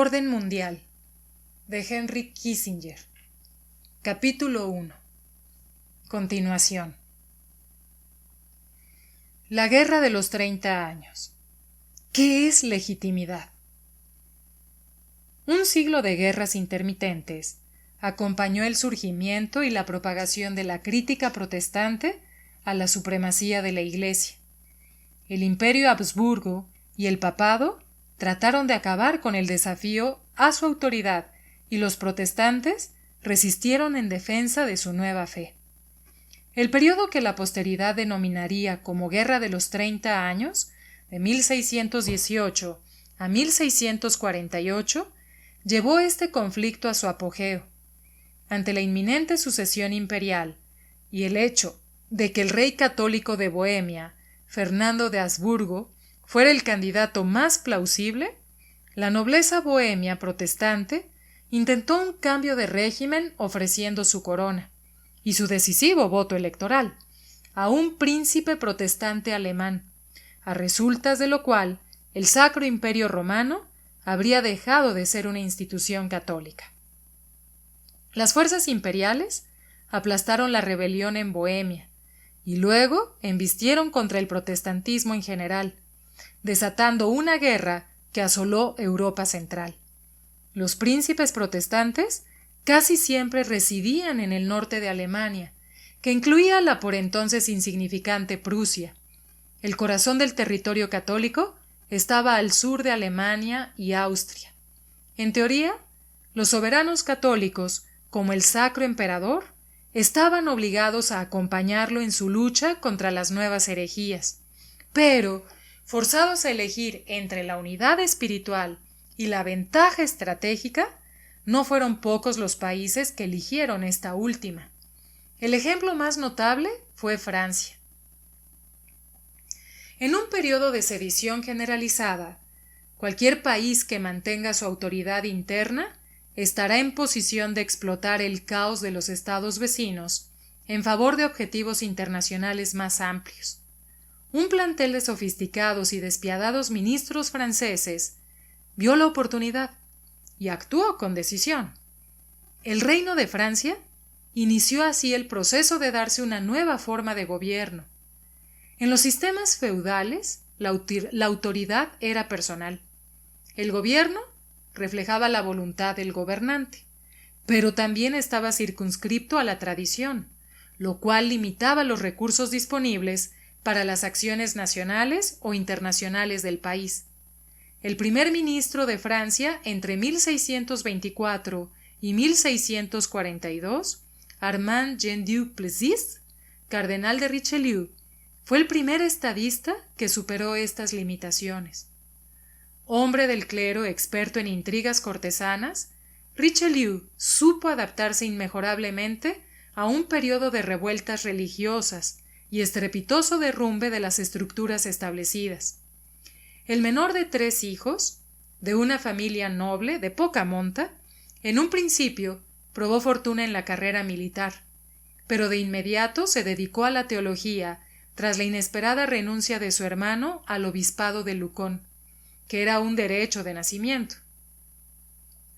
Orden Mundial de Henry Kissinger. Capítulo 1. Continuación. La Guerra de los 30 años. ¿Qué es legitimidad? Un siglo de guerras intermitentes acompañó el surgimiento y la propagación de la crítica protestante a la supremacía de la Iglesia. El Imperio Habsburgo y el Papado trataron de acabar con el desafío a su autoridad y los protestantes resistieron en defensa de su nueva fe. El periodo que la posteridad denominaría como Guerra de los 30 años, de 1618 a 1648, llevó este conflicto a su apogeo. Ante la inminente sucesión imperial y el hecho de que el rey católico de Bohemia, Fernando de Habsburgo, fuera el candidato más plausible, la nobleza bohemia protestante intentó un cambio de régimen ofreciendo su corona y su decisivo voto electoral a un príncipe protestante alemán, a resultas de lo cual el Sacro Imperio Romano habría dejado de ser una institución católica. Las fuerzas imperiales aplastaron la rebelión en Bohemia y luego embistieron contra el protestantismo en general, desatando una guerra que asoló Europa central. Los príncipes protestantes casi siempre residían en el norte de Alemania, que incluía la por entonces insignificante Prusia. El corazón del territorio católico estaba al sur de Alemania y Austria. En teoría, los soberanos católicos, como el Sacro Emperador, estaban obligados a acompañarlo en su lucha contra las nuevas herejías, pero forzados a elegir entre la unidad espiritual y la ventaja estratégica, no fueron pocos los países que eligieron esta última. El ejemplo más notable fue Francia. En un periodo de sedición generalizada, cualquier país que mantenga su autoridad interna estará en posición de explotar el caos de los estados vecinos en favor de objetivos internacionales más amplios. Un plantel de sofisticados y despiadados ministros franceses vio la oportunidad y actuó con decisión. El Reino de Francia inició así el proceso de darse una nueva forma de gobierno. En los sistemas feudales, la autoridad era personal. El gobierno reflejaba la voluntad del gobernante, pero también estaba circunscripto a la tradición, lo cual limitaba los recursos disponibles para las acciones nacionales o internacionales del país. El primer ministro de Francia entre 1624 y 1642, Armand Jean du Plessis, cardenal de Richelieu, fue el primer estadista que superó estas limitaciones. Hombre del clero experto en intrigas cortesanas, Richelieu supo adaptarse inmejorablemente a un periodo de revueltas religiosas y estrepitoso derrumbe de las estructuras establecidas. El menor de 3 hijos, de una familia noble de poca monta, en un principio probó fortuna en la carrera militar, pero de inmediato se dedicó a la teología tras la inesperada renuncia de su hermano al obispado de Lucón, que era un derecho de nacimiento.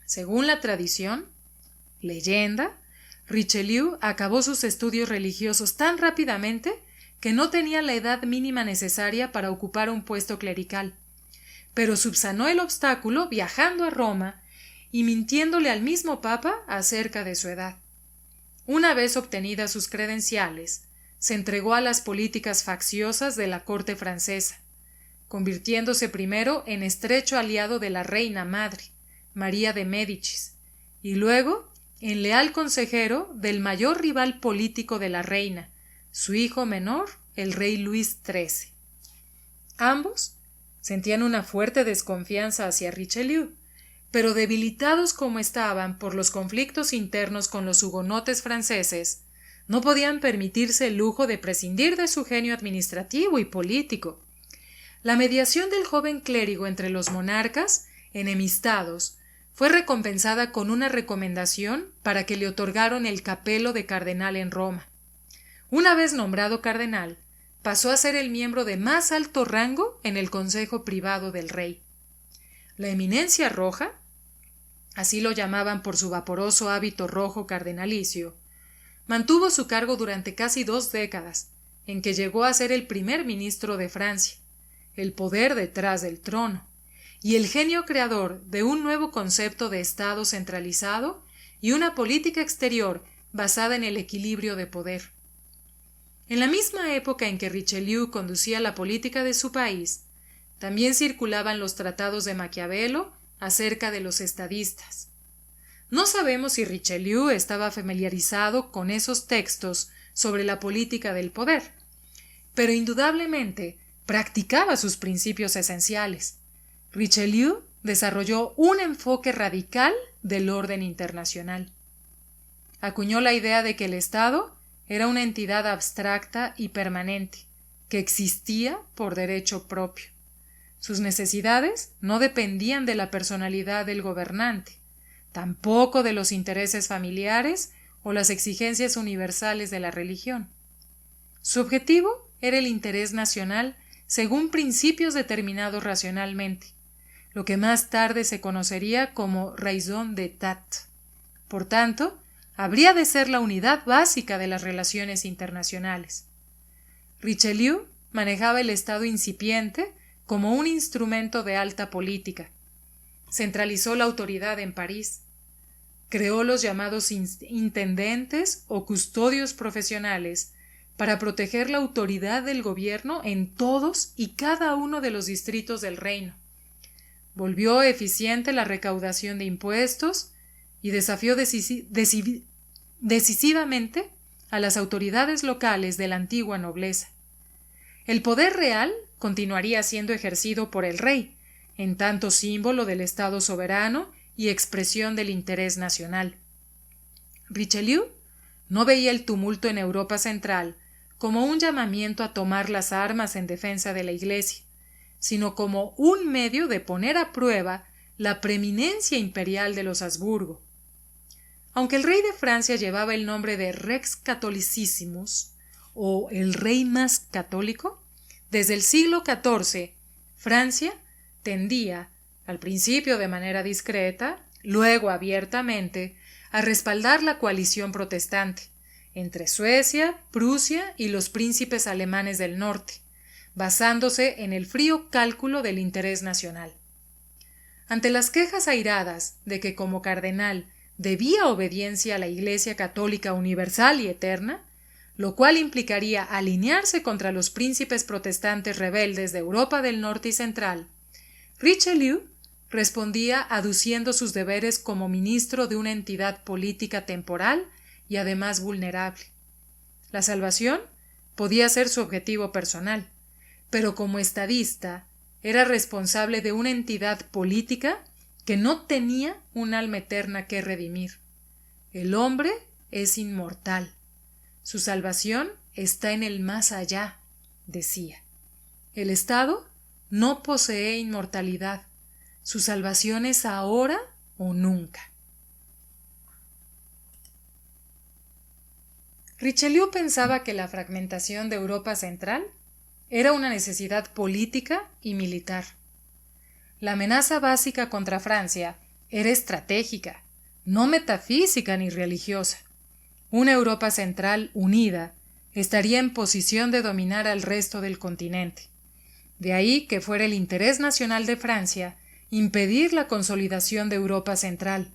Según la tradición, leyenda, Richelieu acabó sus estudios religiosos tan rápidamente que no tenía la edad mínima necesaria para ocupar un puesto clerical, pero subsanó el obstáculo viajando a Roma y mintiéndole al mismo Papa acerca de su edad. Una vez obtenidas sus credenciales, se entregó a las políticas facciosas de la corte francesa, convirtiéndose primero en estrecho aliado de la reina madre, María de Médicis, y luego en leal consejero del mayor rival político de la reina, su hijo menor, el rey Luis XIII. Ambos sentían una fuerte desconfianza hacia Richelieu, pero debilitados como estaban por los conflictos internos con los hugonotes franceses, no podían permitirse el lujo de prescindir de su genio administrativo y político. La mediación del joven clérigo entre los monarcas, enemistados, fue recompensada con una recomendación para que le otorgaran el capelo de cardenal en Roma. Una vez nombrado cardenal, pasó a ser el miembro de más alto rango en el consejo privado del rey. La eminencia roja así lo llamaban por su vaporoso hábito rojo cardenalicio, mantuvo su cargo durante casi 2 décadas, en que llegó a ser el primer ministro de Francia, el poder detrás del trono, y el genio creador de un nuevo concepto de Estado centralizado y una política exterior basada en el equilibrio de poder. En la misma época en que Richelieu conducía la política de su país, también circulaban los tratados de Maquiavelo acerca de los estadistas. No sabemos si Richelieu estaba familiarizado con esos textos sobre la política del poder, pero indudablemente practicaba sus principios esenciales. Richelieu desarrolló un enfoque radical del orden internacional. Acuñó la idea de que el Estado era una entidad abstracta y permanente, que existía por derecho propio. Sus necesidades no dependían de la personalidad del gobernante, tampoco de los intereses familiares o las exigencias universales de la religión. Su objetivo era el interés nacional según principios determinados racionalmente, lo que más tarde se conocería como raison d'etat. Por tanto, habría de ser la unidad básica de las relaciones internacionales. Richelieu manejaba el Estado incipiente como un instrumento de alta política. Centralizó la autoridad en París. Creó los llamados intendentes o custodios profesionales para proteger la autoridad del gobierno en todos y cada uno de los distritos del reino. Volvió eficiente la recaudación de impuestos y desafió decisivamente a las autoridades locales de la antigua nobleza. El poder real continuaría siendo ejercido por el rey, en tanto símbolo del Estado soberano y expresión del interés nacional. Richelieu no veía el tumulto en Europa Central como un llamamiento a tomar las armas en defensa de la Iglesia, sino como un medio de poner a prueba la preeminencia imperial de los Habsburgo. Aunque el rey de Francia llevaba el nombre de Rex Catholicismus, o el rey más católico, desde el siglo XIV, Francia tendía, al principio de manera discreta, luego abiertamente, a respaldar la coalición protestante entre Suecia, Prusia y los príncipes alemanes del norte, basándose en el frío cálculo del interés nacional. Ante las quejas airadas de que como cardenal debía obediencia a la Iglesia Católica universal y eterna, lo cual implicaría alinearse contra los príncipes protestantes rebeldes de Europa del Norte y Central, Richelieu respondía aduciendo sus deberes como ministro de una entidad política temporal y además vulnerable. La salvación podía ser su objetivo personal, pero como estadista era responsable de una entidad política que no tenía un alma eterna que redimir. El hombre es inmortal. Su salvación está en el más allá, decía. El Estado no posee inmortalidad. Su salvación es ahora o nunca. Richelieu pensaba que la fragmentación de Europa Central era una necesidad política y militar. La amenaza básica contra Francia era estratégica, no metafísica ni religiosa. Una Europa Central unida estaría en posición de dominar al resto del continente. De ahí que fuera el interés nacional de Francia impedir la consolidación de Europa Central.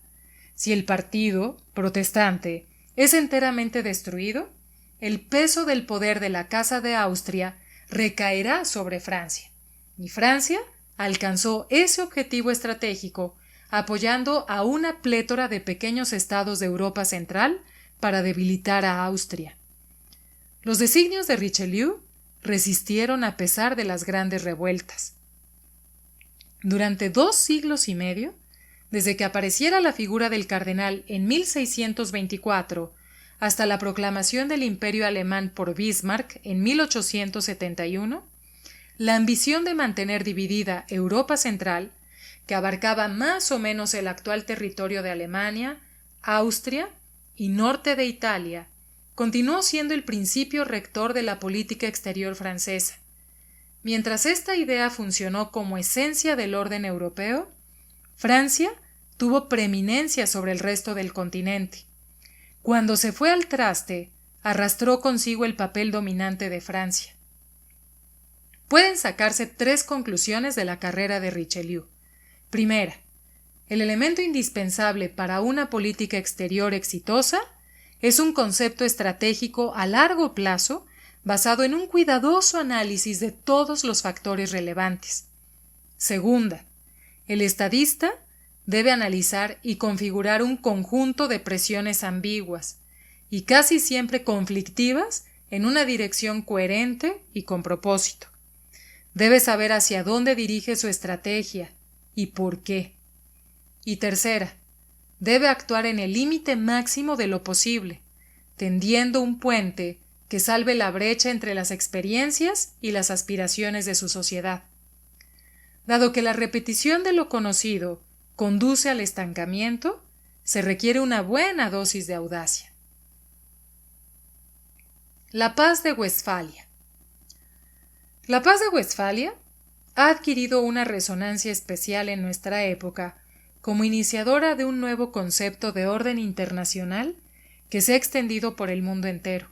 Si el partido protestante es enteramente destruido, el peso del poder de la Casa de Austria recaerá sobre Francia. Y Francia alcanzó ese objetivo estratégico apoyando a una plétora de pequeños estados de Europa Central para debilitar a Austria. Los designios de Richelieu resistieron a pesar de las grandes revueltas. Durante 2 siglos y medio, desde que apareciera la figura del cardenal en 1624 hasta la proclamación del Imperio alemán por Bismarck en 1871, la ambición de mantener dividida Europa Central, que abarcaba más o menos el actual territorio de Alemania, Austria y norte de Italia, continuó siendo el principio rector de la política exterior francesa. Mientras esta idea funcionó como esencia del orden europeo, Francia tuvo preeminencia sobre el resto del continente. Cuando se fue al traste, arrastró consigo el papel dominante de Francia. Pueden sacarse 3 conclusiones de la carrera de Richelieu. Primera, el elemento indispensable para una política exterior exitosa es un concepto estratégico a largo plazo basado en un cuidadoso análisis de todos los factores relevantes. Segunda, el estadista debe analizar y configurar un conjunto de presiones ambiguas y casi siempre conflictivas en una dirección coherente y con propósito. Debe saber hacia dónde dirige su estrategia y por qué. Y tercera, debe actuar en el límite máximo de lo posible, tendiendo un puente que salve la brecha entre las experiencias y las aspiraciones de su sociedad. Dado que la repetición de lo conocido conduce al estancamiento, se requiere una buena dosis de audacia. La Paz de Westfalia. La Paz de Westfalia ha adquirido una resonancia especial en nuestra época como iniciadora de un nuevo concepto de orden internacional que se ha extendido por el mundo entero.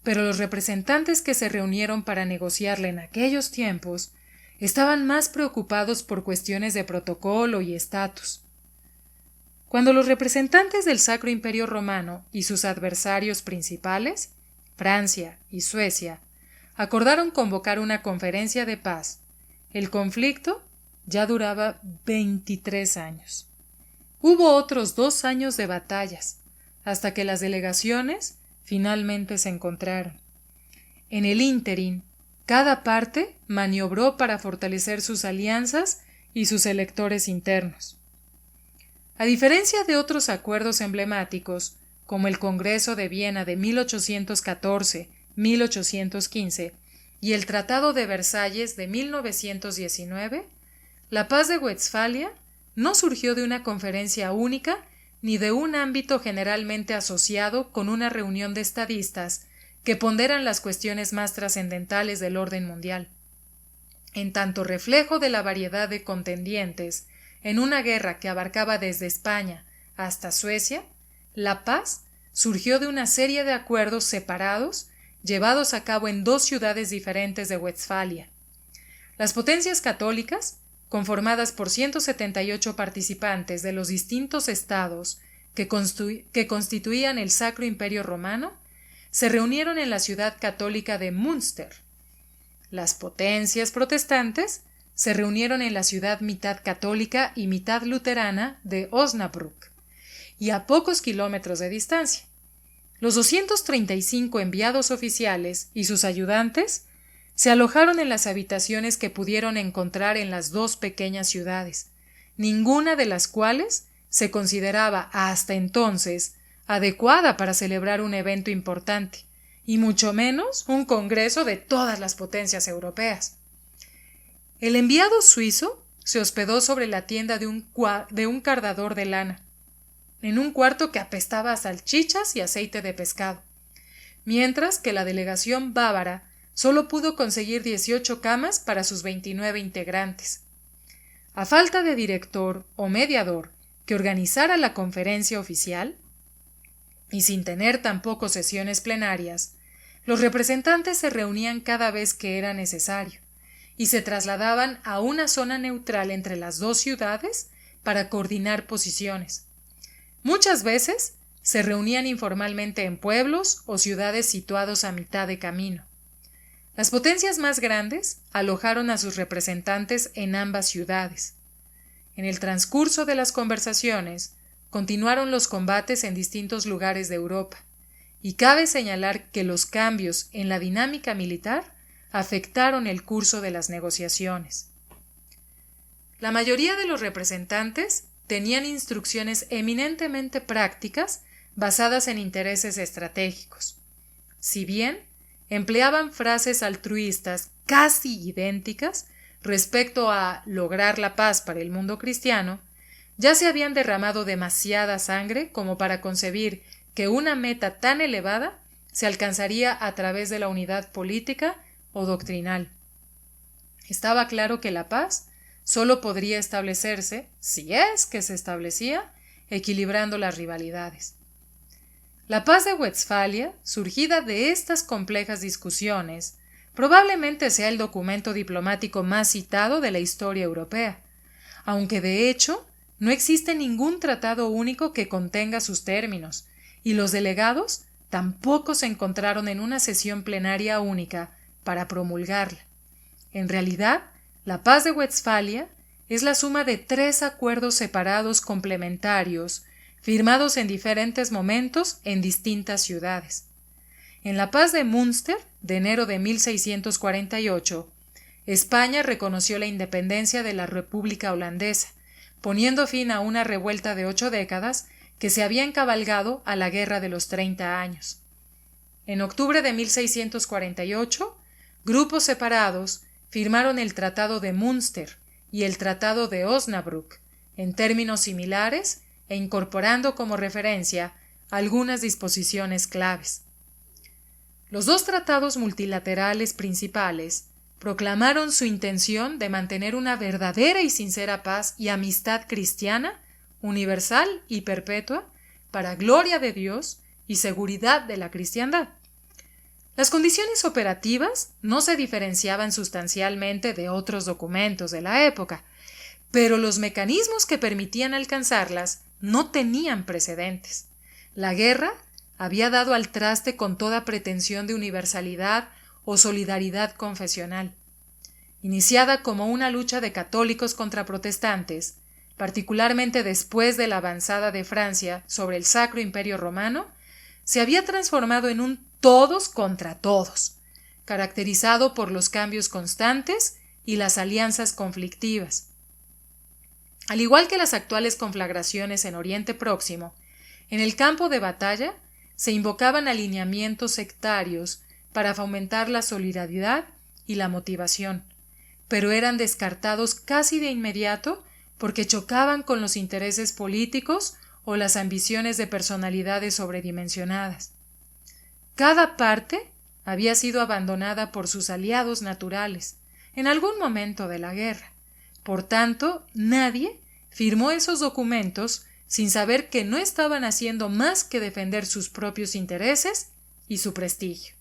Pero los representantes que se reunieron para negociarla en aquellos tiempos estaban más preocupados por cuestiones de protocolo y estatus. Cuando los representantes del Sacro Imperio Romano y sus adversarios principales, Francia y Suecia, acordaron convocar una conferencia de paz, el conflicto ya duraba 23 años. Hubo otros 2 años de batallas, hasta que las delegaciones finalmente se encontraron. En el ínterin, cada parte maniobró para fortalecer sus alianzas y sus electores internos. A diferencia de otros acuerdos emblemáticos, como el Congreso de Viena de 1814-1815 y el Tratado de Versalles de 1919, la Paz de Westfalia no surgió de una conferencia única ni de un ámbito generalmente asociado con una reunión de estadistas que ponderan las cuestiones más trascendentales del orden mundial. En tanto reflejo de la variedad de contendientes en una guerra que abarcaba desde España hasta Suecia, la paz surgió de una serie de acuerdos separados llevados a cabo en 2 ciudades diferentes de Westfalia. Las potencias católicas, conformadas por 178 participantes de los distintos estados que constituían el Sacro Imperio Romano, se reunieron en la ciudad católica de Münster. Las potencias protestantes se reunieron en la ciudad mitad católica y mitad luterana de Osnabrück, y a pocos kilómetros de distancia. Los 235 enviados oficiales y sus ayudantes se alojaron en las habitaciones que pudieron encontrar en las 2 pequeñas ciudades, ninguna de las cuales se consideraba hasta entonces adecuada para celebrar un evento importante, y mucho menos un congreso de todas las potencias europeas. El enviado suizo se hospedó sobre la tienda de un cardador de lana, en un cuarto que apestaba a salchichas y aceite de pescado, mientras que la delegación bávara solo pudo conseguir 18 camas para sus 29 integrantes. A falta de director o mediador que organizara la conferencia oficial, y sin tener tampoco sesiones plenarias, los representantes se reunían cada vez que era necesario y se trasladaban a una zona neutral entre las 2 ciudades para coordinar posiciones. Muchas veces se reunían informalmente en pueblos o ciudades situados a mitad de camino. Las potencias más grandes alojaron a sus representantes en ambas ciudades. En el transcurso de las conversaciones, continuaron los combates en distintos lugares de Europa, y cabe señalar que los cambios en la dinámica militar afectaron el curso de las negociaciones. La mayoría de los representantes tenían instrucciones eminentemente prácticas basadas en intereses estratégicos. Si bien empleaban frases altruistas casi idénticas respecto a lograr la paz para el mundo cristiano, ya se habían derramado demasiada sangre como para concebir que una meta tan elevada se alcanzaría a través de la unidad política o doctrinal. Estaba claro que la paz solo podría establecerse, si es que se establecía, equilibrando las rivalidades. La paz de Westfalia, surgida de estas complejas discusiones, probablemente sea el documento diplomático más citado de la historia europea, aunque de hecho no existe ningún tratado único que contenga sus términos, y los delegados tampoco se encontraron en una sesión plenaria única para promulgarla. En realidad, la paz de Westfalia es la suma de 3 acuerdos separados complementarios, firmados en diferentes momentos en distintas ciudades. En la paz de Münster, de enero de 1648, España reconoció la independencia de la República Holandesa, poniendo fin a una revuelta de 8 décadas que se había encabalgado a la Guerra de los 30 años. En octubre de 1648, grupos separados firmaron el Tratado de Münster y el Tratado de Osnabrück, en términos similares e incorporando como referencia algunas disposiciones claves. Los 2 tratados multilaterales principales proclamaron su intención de mantener una verdadera y sincera paz y amistad cristiana, universal y perpetua, para gloria de Dios y seguridad de la cristiandad. Las condiciones operativas no se diferenciaban sustancialmente de otros documentos de la época, pero los mecanismos que permitían alcanzarlas no tenían precedentes. La guerra había dado al traste con toda pretensión de universalidad o solidaridad confesional. Iniciada como una lucha de católicos contra protestantes, particularmente después de la avanzada de Francia sobre el Sacro Imperio Romano, se había transformado en un todos contra todos, caracterizado por los cambios constantes y las alianzas conflictivas. Al igual que las actuales conflagraciones en Oriente Próximo, en el campo de batalla se invocaban alineamientos sectarios para fomentar la solidaridad y la motivación, pero eran descartados casi de inmediato porque chocaban con los intereses políticos o las ambiciones de personalidades sobredimensionadas. Cada parte había sido abandonada por sus aliados naturales en algún momento de la guerra. Por tanto, nadie firmó esos documentos sin saber que no estaban haciendo más que defender sus propios intereses y su prestigio.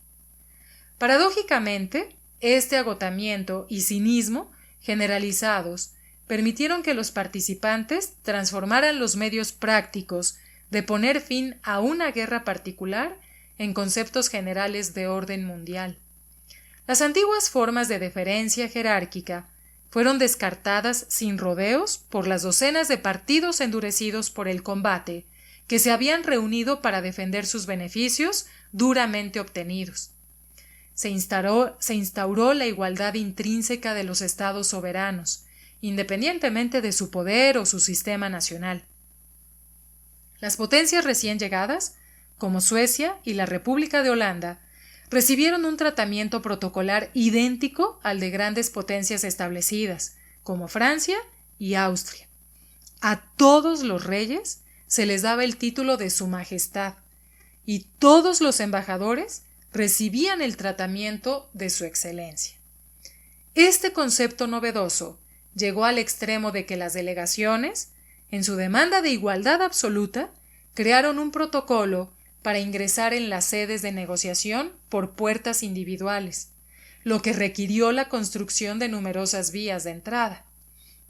Paradójicamente, este agotamiento y cinismo generalizados permitieron que los participantes transformaran los medios prácticos de poner fin a una guerra particular en conceptos generales de orden mundial. Las antiguas formas de deferencia jerárquica fueron descartadas sin rodeos por las docenas de partidos endurecidos por el combate que se habían reunido para defender sus beneficios duramente obtenidos. Se instauró la igualdad intrínseca de los estados soberanos, independientemente de su poder o su sistema nacional. Las potencias recién llegadas, como Suecia y la República de Holanda, recibieron un tratamiento protocolar idéntico al de grandes potencias establecidas, como Francia y Austria. A todos los reyes se les daba el título de Su Majestad, y todos los embajadores recibían el tratamiento de Su Excelencia. Este concepto novedoso llegó al extremo de que las delegaciones, en su demanda de igualdad absoluta, crearon un protocolo para ingresar en las sedes de negociación por puertas individuales, lo que requirió la construcción de numerosas vías de entrada,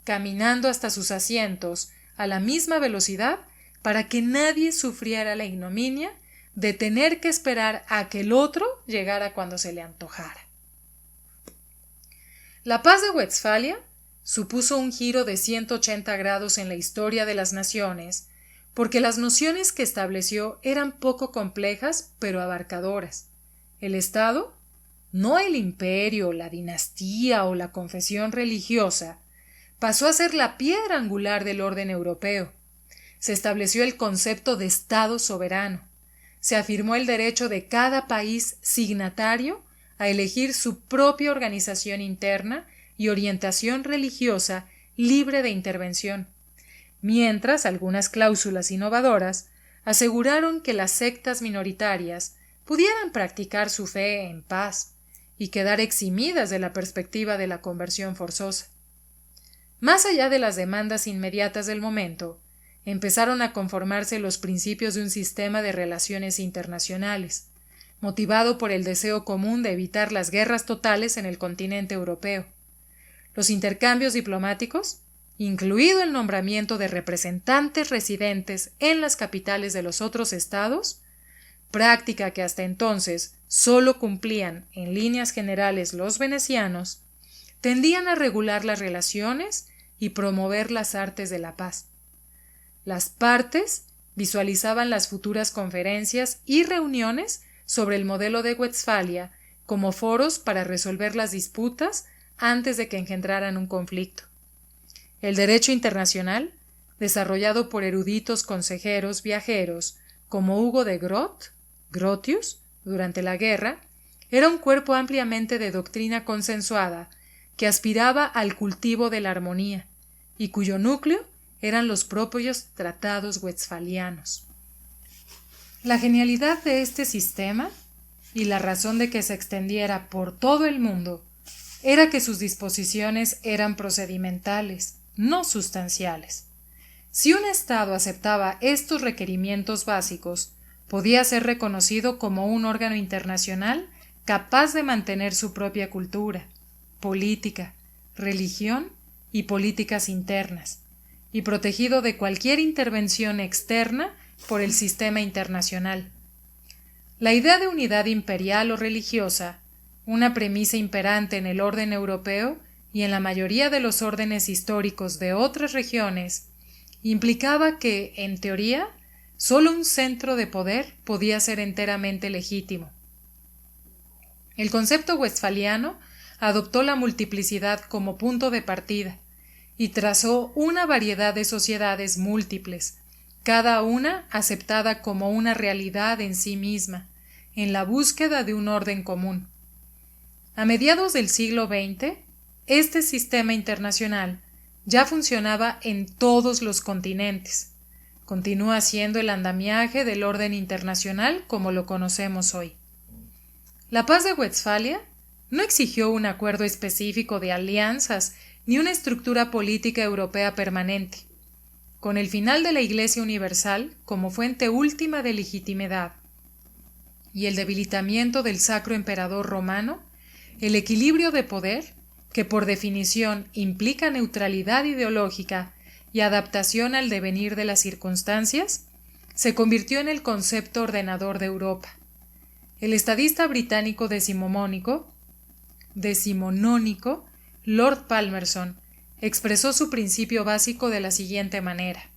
caminando hasta sus asientos a la misma velocidad para que nadie sufriera la ignominia de tener que esperar a que el otro llegara cuando se le antojara. La paz de Westfalia supuso un giro de 180 grados en la historia de las naciones, porque las nociones que estableció eran poco complejas pero abarcadoras. El Estado, no el imperio, la dinastía o la confesión religiosa, pasó a ser la piedra angular del orden europeo. Se estableció el concepto de Estado soberano. Se afirmó el derecho de cada país signatario a elegir su propia organización interna y orientación religiosa libre de intervención, mientras algunas cláusulas innovadoras aseguraron que las sectas minoritarias pudieran practicar su fe en paz y quedar eximidas de la perspectiva de la conversión forzosa. Más allá de las demandas inmediatas del momento, empezaron a conformarse los principios de un sistema de relaciones internacionales, motivado por el deseo común de evitar las guerras totales en el continente europeo. Los intercambios diplomáticos, incluido el nombramiento de representantes residentes en las capitales de los otros estados, práctica que hasta entonces solo cumplían en líneas generales los venecianos, tendían a regular las relaciones y promover las artes de la paz. Las partes visualizaban las futuras conferencias y reuniones sobre el modelo de Westfalia como foros para resolver las disputas antes de que engendraran un conflicto. El derecho internacional, desarrollado por eruditos consejeros viajeros como Hugo de Grotius, durante la guerra, era un cuerpo ampliamente de doctrina consensuada que aspiraba al cultivo de la armonía y cuyo núcleo eran los propios tratados westfalianos. La genialidad de este sistema y la razón de que se extendiera por todo el mundo era que sus disposiciones eran procedimentales, no sustanciales. Si un Estado aceptaba estos requerimientos básicos, podía ser reconocido como un órgano internacional capaz de mantener su propia cultura, política, religión y políticas internas, y protegido de cualquier intervención externa por el sistema internacional. La idea de unidad imperial o religiosa, una premisa imperante en el orden europeo y en la mayoría de los órdenes históricos de otras regiones, implicaba que, en teoría, solo un centro de poder podía ser enteramente legítimo. El concepto westfaliano adoptó la multiplicidad como punto de partida y trazó una variedad de sociedades múltiples, cada una aceptada como una realidad en sí misma, en la búsqueda de un orden común. A mediados del siglo XX, este sistema internacional ya funcionaba en todos los continentes. Continúa siendo el andamiaje del orden internacional como lo conocemos hoy. La Paz de Westfalia no exigió un acuerdo específico de alianzas ni una estructura política europea permanente. Con el final de la Iglesia Universal como fuente última de legitimidad y el debilitamiento del Sacro Emperador Romano, el equilibrio de poder, que por definición implica neutralidad ideológica y adaptación al devenir de las circunstancias, se convirtió en el concepto ordenador de Europa. El estadista británico decimonónico, Lord Palmerston, expresó su principio básico de la siguiente manera: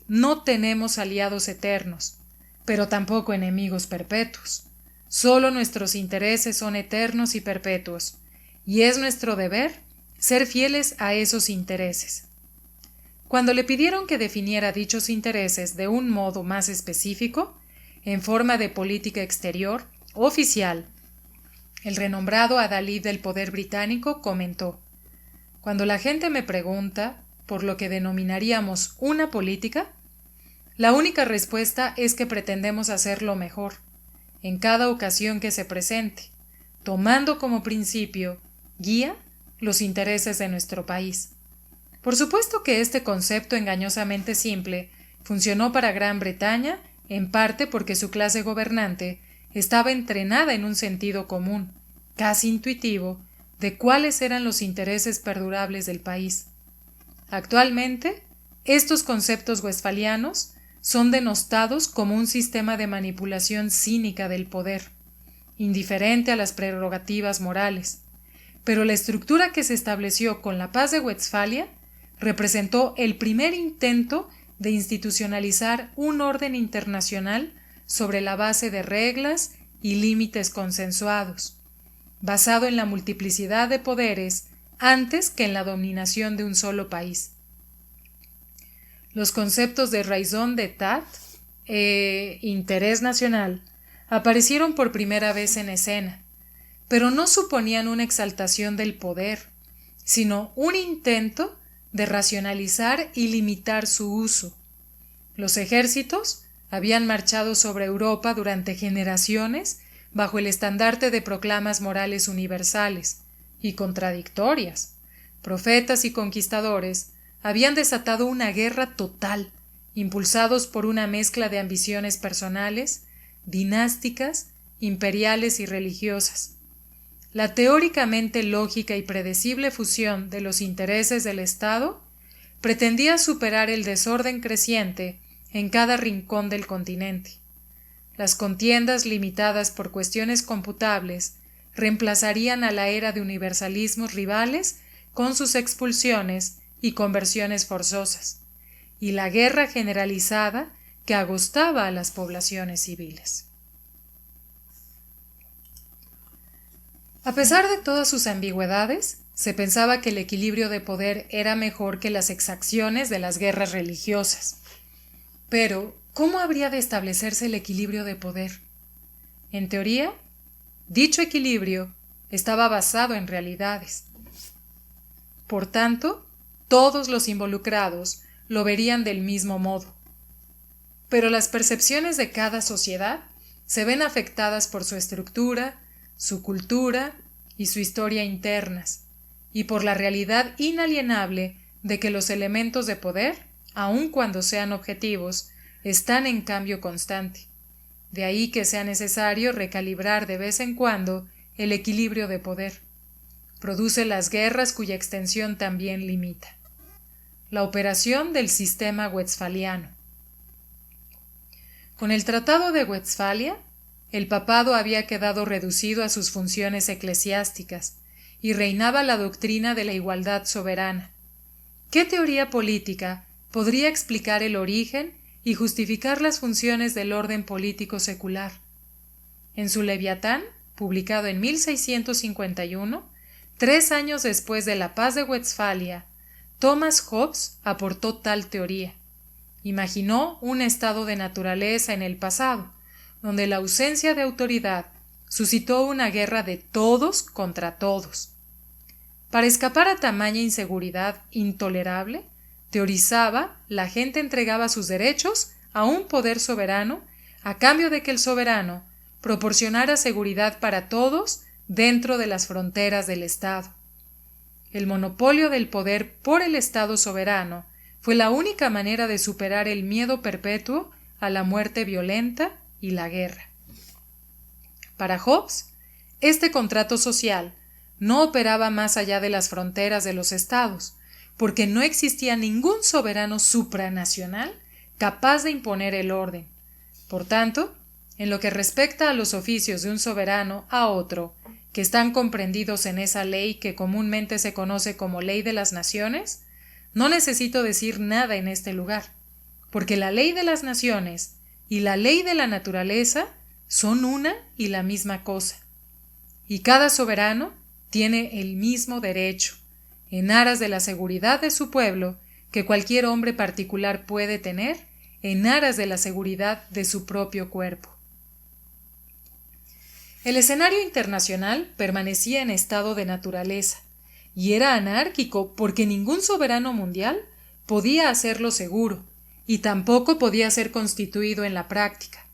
no tenemos aliados eternos, pero tampoco enemigos perpetuos. Solo nuestros intereses son eternos y perpetuos, y es nuestro deber ser fieles a esos intereses. Cuando le pidieron que definiera dichos intereses de un modo más específico, en forma de política exterior oficial, el renombrado adalid del poder británico comentó: cuando la gente me pregunta por lo que denominaríamos una política, la única respuesta es que pretendemos hacerlo mejor, en cada ocasión que se presente, tomando como principio, guía, los intereses de nuestro país. Por supuesto que este concepto engañosamente simple funcionó para Gran Bretaña, en parte porque su clase gobernante estaba entrenada en un sentido común, casi intuitivo, de cuáles eran los intereses perdurables del país. Actualmente, estos conceptos westfalianos son denostados como un sistema de manipulación cínica del poder, indiferente a las prerrogativas morales, pero la estructura que se estableció con la Paz de Westfalia representó el primer intento de institucionalizar un orden internacional sobre la base de reglas y límites consensuados, basado en la multiplicidad de poderes antes que en la dominación de un solo país. Los conceptos de raison d'etat e interés nacional aparecieron por primera vez en escena, pero no suponían una exaltación del poder, sino un intento de racionalizar y limitar su uso. Los ejércitos habían marchado sobre Europa durante generaciones bajo el estandarte de proclamas morales universales y contradictorias, profetas y conquistadores habían desatado una guerra total, impulsados por una mezcla de ambiciones personales, dinásticas, imperiales y religiosas. La teóricamente lógica y predecible fusión de los intereses del Estado pretendía superar el desorden creciente en cada rincón del continente. Las contiendas limitadas por cuestiones computables reemplazarían a la era de universalismos rivales con sus expulsiones y conversiones forzosas, y la guerra generalizada que agostaba a las poblaciones civiles. A pesar de todas sus ambigüedades, se pensaba que el equilibrio de poder era mejor que las exacciones de las guerras religiosas. Pero, ¿cómo habría de establecerse el equilibrio de poder? En teoría, dicho equilibrio estaba basado en realidades. Por tanto, todos los involucrados lo verían del mismo modo. Pero las percepciones de cada sociedad se ven afectadas por su estructura, su cultura y su historia internas, y por la realidad inalienable de que los elementos de poder, aun cuando sean objetivos, están en cambio constante. De ahí que sea necesario recalibrar de vez en cuando el equilibrio de poder. Produce las guerras cuya extensión también limita. La operación del sistema westfaliano. Con el Tratado de Westfalia, el papado había quedado reducido a sus funciones eclesiásticas y reinaba la doctrina de la igualdad soberana. ¿Qué teoría política podría explicar el origen y justificar las funciones del orden político secular? En su Leviatán, publicado en 1651, 3 años después de la Paz de Westfalia, Thomas Hobbes aportó tal teoría. Imaginó un estado de naturaleza en el pasado, donde la ausencia de autoridad suscitó una guerra de todos contra todos. Para escapar a tamaña inseguridad intolerable, teorizaba, la gente entregaba sus derechos a un poder soberano a cambio de que el soberano proporcionara seguridad para todos dentro de las fronteras del Estado. El monopolio del poder por el Estado soberano fue la única manera de superar el miedo perpetuo a la muerte violenta y la guerra. Para Hobbes, este contrato social no operaba más allá de las fronteras de los estados, porque no existía ningún soberano supranacional capaz de imponer el orden. Por tanto, en lo que respecta a los oficios de un soberano a otro, que están comprendidos en esa ley que comúnmente se conoce como Ley de las Naciones, no necesito decir nada en este lugar, porque la Ley de las Naciones y la ley de la naturaleza son una y la misma cosa, y cada soberano tiene el mismo derecho, en aras de la seguridad de su pueblo, que cualquier hombre particular puede tener en aras de la seguridad de su propio cuerpo. El escenario internacional permanecía en estado de naturaleza, y era anárquico porque ningún soberano mundial podía hacerlo seguro, y tampoco podía ser constituido en la práctica.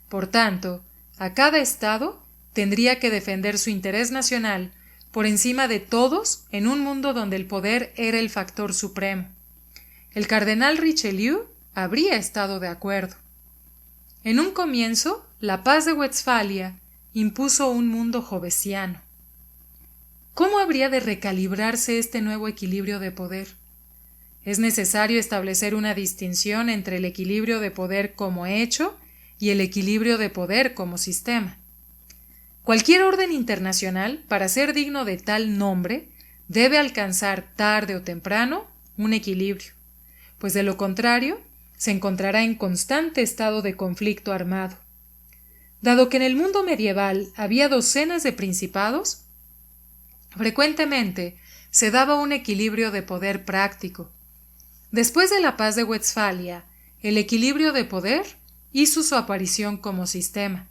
Por tanto, a cada Estado tendría que defender su interés nacional por encima de todos en un mundo donde el poder era el factor supremo. El cardenal Richelieu habría estado de acuerdo. En un comienzo, la Paz de Westfalia impuso un mundo hobbesiano. ¿Cómo habría de recalibrarse este nuevo equilibrio de poder? Es necesario establecer una distinción entre el equilibrio de poder como hecho y el equilibrio de poder como sistema. Cualquier orden internacional, para ser digno de tal nombre, debe alcanzar tarde o temprano un equilibrio, pues de lo contrario se encontrará en constante estado de conflicto armado. Dado que en el mundo medieval había docenas de principados, frecuentemente se daba un equilibrio de poder práctico. Después de la Paz de Westfalia, el equilibrio de poder hizo su aparición como sistema,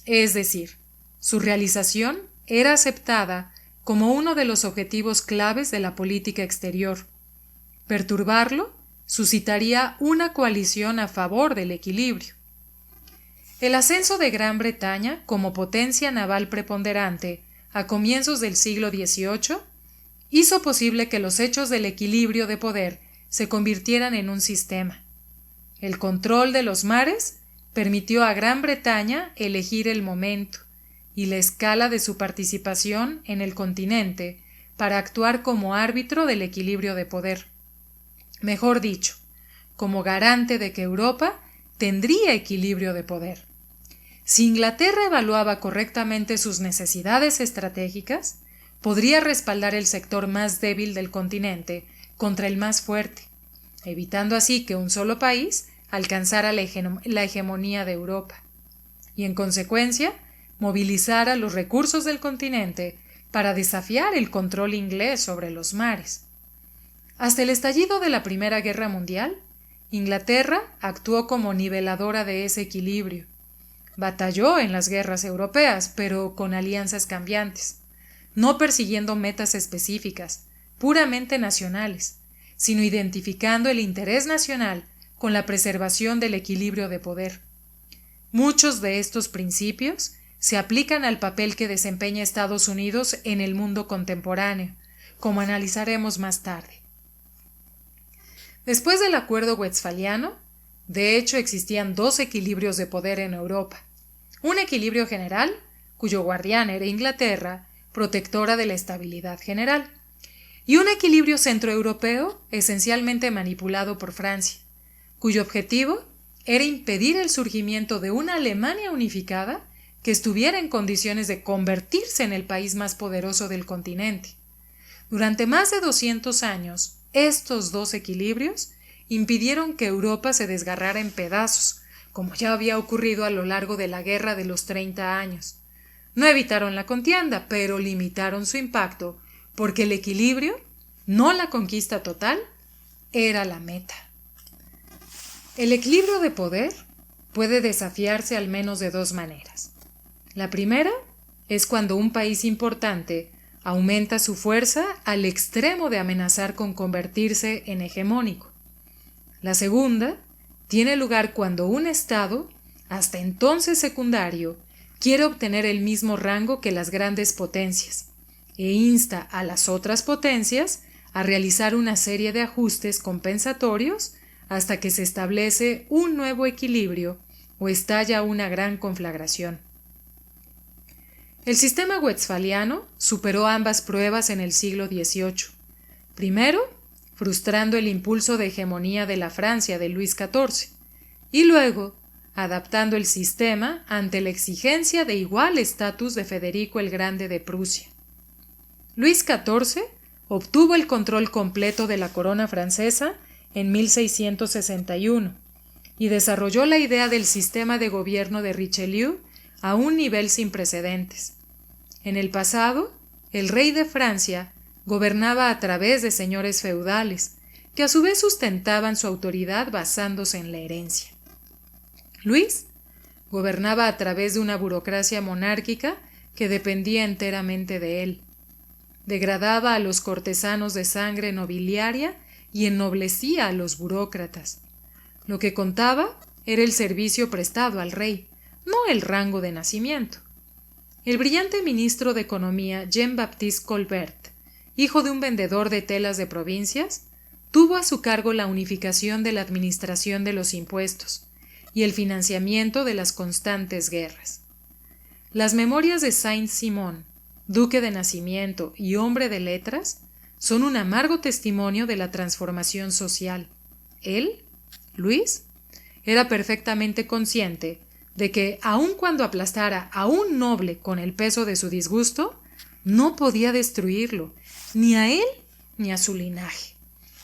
es decir, su realización era aceptada como uno de los objetivos claves de la política exterior. Perturbarlo suscitaría una coalición a favor del equilibrio. El ascenso de Gran Bretaña como potencia naval preponderante a comienzos del siglo XVIII hizo posible que los hechos del equilibrio de poder se convirtieran en un sistema. El control de los mares permitió a Gran Bretaña elegir el momento y la escala de su participación en el continente para actuar como árbitro del equilibrio de poder. Mejor dicho, como garante de que Europa tendría equilibrio de poder. Si Inglaterra evaluaba correctamente sus necesidades estratégicas, podría respaldar el sector más débil del continente contra el más fuerte, evitando así que un solo país alcanzara la hegemonía de Europa, y en consecuencia movilizara los recursos del continente para desafiar el control inglés sobre los mares. Hasta el estallido de la Primera Guerra Mundial, Inglaterra actuó como niveladora de ese equilibrio. Batalló en las guerras europeas, pero con alianzas cambiantes, no persiguiendo metas específicas, puramente nacionales, sino identificando el interés nacional con la preservación del equilibrio de poder. Muchos de estos principios se aplican al papel que desempeña Estados Unidos en el mundo contemporáneo, como analizaremos más tarde. Después del Acuerdo Westfaliano, de hecho existían dos equilibrios de poder en Europa. Un equilibrio general, cuyo guardián era Inglaterra, protectora de la estabilidad general, y un equilibrio centroeuropeo esencialmente manipulado por Francia, cuyo objetivo era impedir el surgimiento de una Alemania unificada que estuviera en condiciones de convertirse en el país más poderoso del continente. Durante más de 200 años, estos dos equilibrios impidieron que Europa se desgarrara en pedazos, como ya había ocurrido a lo largo de la Guerra de los 30 años. No evitaron la contienda, pero limitaron su impacto, porque el equilibrio, no la conquista total, era la meta. El equilibrio de poder puede desafiarse al menos de dos maneras. La primera es cuando un país importante aumenta su fuerza al extremo de amenazar con convertirse en hegemónico. La segunda tiene lugar cuando un Estado, hasta entonces secundario, quiere obtener el mismo rango que las grandes potencias e insta a las otras potencias a realizar una serie de ajustes compensatorios hasta que se establece un nuevo equilibrio o estalla una gran conflagración. El sistema westfaliano superó ambas pruebas en el siglo XVIII. Primero, frustrando el impulso de hegemonía de la Francia de Luis XIV, y luego, adaptando el sistema ante la exigencia de igual estatus de Federico el Grande de Prusia. Luis XIV obtuvo el control completo de la corona francesa en 1661 y desarrolló la idea del sistema de gobierno de Richelieu a un nivel sin precedentes. En el pasado, el rey de Francia gobernaba a través de señores feudales, que a su vez sustentaban su autoridad basándose en la herencia. Luis gobernaba a través de una burocracia monárquica que dependía enteramente de él. Degradaba a los cortesanos de sangre nobiliaria y ennoblecía a los burócratas. Lo que contaba era el servicio prestado al rey, no el rango de nacimiento. El brillante ministro de Economía Jean-Baptiste Colbert, hijo de un vendedor de telas de provincias, tuvo a su cargo la unificación de la administración de los impuestos y el financiamiento de las constantes guerras. Las memorias de Saint-Simon, duque de nacimiento y hombre de letras, son un amargo testimonio de la transformación social. Él, Luis, era perfectamente consciente de que, aun cuando aplastara a un noble con el peso de su disgusto, no podía destruirlo, ni a él ni a su linaje,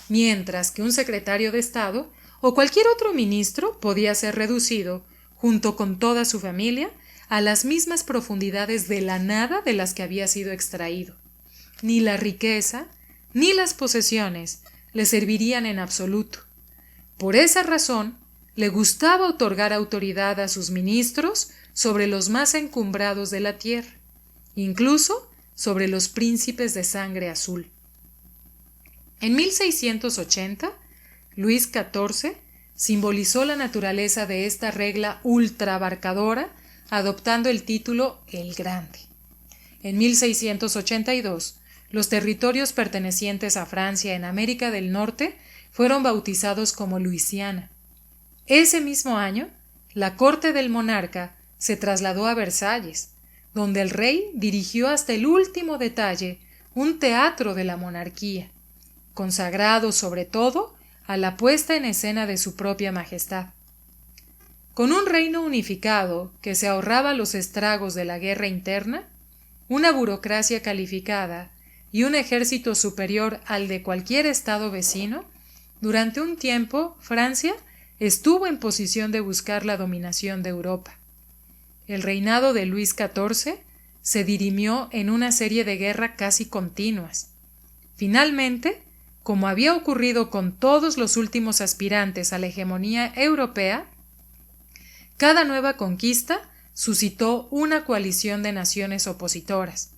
mientras que un secretario de Estado o cualquier otro ministro podía ser reducido, junto con toda su familia, a las mismas profundidades de la nada de las que había sido extraído. Ni la riqueza, ni las posesiones le servirían en absoluto. Por esa razón, le gustaba otorgar autoridad a sus ministros sobre los más encumbrados de la tierra, incluso sobre los príncipes de sangre azul. En 1680, Luis XIV simbolizó la naturaleza de esta regla ultraabarcadora adoptando el título El Grande. En 1682, los territorios pertenecientes a Francia en América del Norte fueron bautizados como Luisiana. Ese mismo año, la corte del monarca se trasladó a Versalles, donde el rey dirigió hasta el último detalle un teatro de la monarquía, consagrado sobre todo a la puesta en escena de su propia majestad. Con un reino unificado que se ahorraba los estragos de la guerra interna, una burocracia calificada y un ejército superior al de cualquier estado vecino, durante un tiempo Francia estuvo en posición de buscar la dominación de Europa. El reinado de Luis XIV se dirimió en una serie de guerras casi continuas. Finalmente, como había ocurrido con todos los últimos aspirantes a la hegemonía europea, cada nueva conquista suscitó una coalición de naciones opositoras.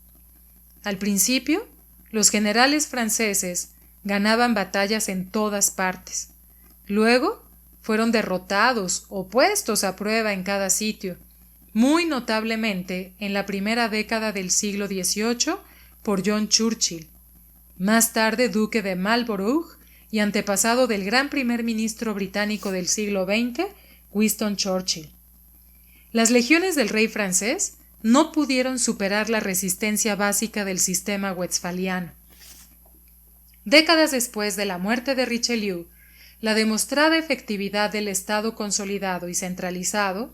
Al principio, los generales franceses ganaban batallas en todas partes. Luego, fueron derrotados o puestos a prueba en cada sitio, muy notablemente en la primera década del siglo XVIII por John Churchill, más tarde duque de Marlborough y antepasado del gran primer ministro británico del siglo XX, Winston Churchill. Las legiones del rey francés no pudieron superar la resistencia básica del sistema westfaliano. Décadas después de la muerte de Richelieu, la demostrada efectividad del Estado consolidado y centralizado,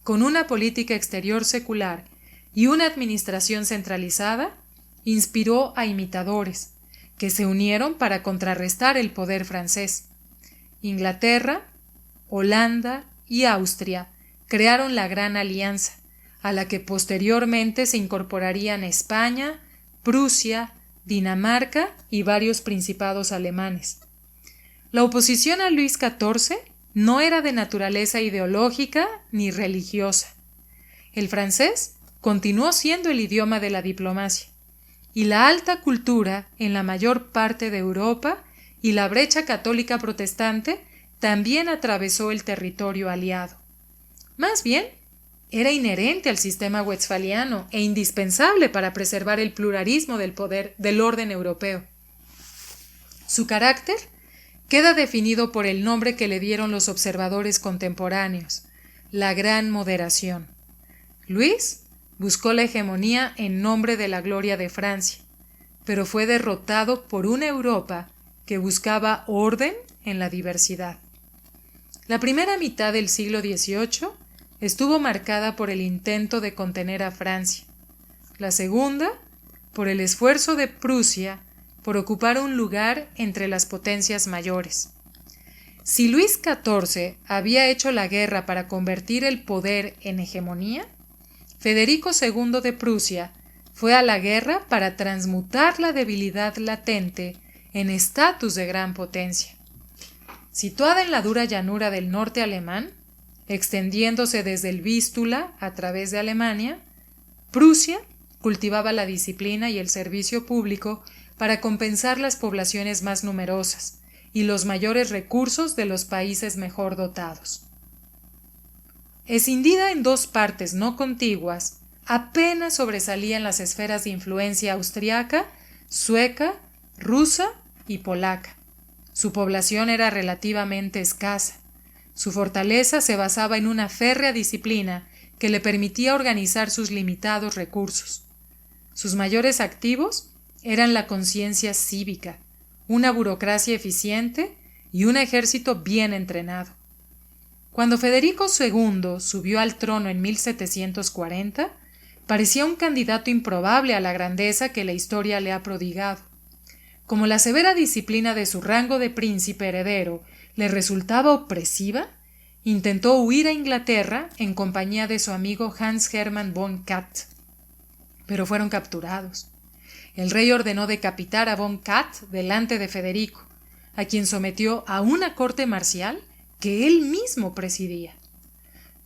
con una política exterior secular y una administración centralizada, inspiró a imitadores, que se unieron para contrarrestar el poder francés. Inglaterra, Holanda y Austria crearon la Gran Alianza, a la que posteriormente se incorporarían España, Prusia, Dinamarca y varios principados alemanes. La oposición a Luis XIV no era de naturaleza ideológica ni religiosa. El francés continuó siendo el idioma de la diplomacia, y la alta cultura en la mayor parte de Europa y la brecha católica protestante también atravesó el territorio aliado. Más bien, era inherente al sistema westfaliano e indispensable para preservar el pluralismo del poder del orden europeo. Su carácter queda definido por el nombre que le dieron los observadores contemporáneos, la gran moderación. Luis buscó la hegemonía en nombre de la gloria de Francia, pero fue derrotado por una Europa que buscaba orden en la diversidad. La primera mitad del siglo XVIII estuvo marcada por el intento de contener a Francia, la segunda por el esfuerzo de Prusia por ocupar un lugar entre las potencias mayores. Si Luis XIV había hecho la guerra para convertir el poder en hegemonía, Federico II de Prusia fue a la guerra para transmutar la debilidad latente en estatus de gran potencia. Situada en la dura llanura del norte alemán, extendiéndose desde el Vístula a través de Alemania, Prusia cultivaba la disciplina y el servicio público para compensar las poblaciones más numerosas y los mayores recursos de los países mejor dotados. Escindida en dos partes no contiguas, apenas sobresalía en las esferas de influencia austriaca, sueca, rusa y polaca. Su población era relativamente escasa. Su fortaleza se basaba en una férrea disciplina que le permitía organizar sus limitados recursos. Sus mayores activos eran la conciencia cívica, una burocracia eficiente y un ejército bien entrenado. Cuando Federico II subió al trono en 1740, parecía un candidato improbable a la grandeza que la historia le ha prodigado. Como la severa disciplina de su rango de príncipe heredero le resultaba opresiva, intentó huir a Inglaterra en compañía de su amigo Hans Hermann von Katt, pero fueron capturados. El rey ordenó decapitar a von Katt delante de Federico, a quien sometió a una corte marcial que él mismo presidía.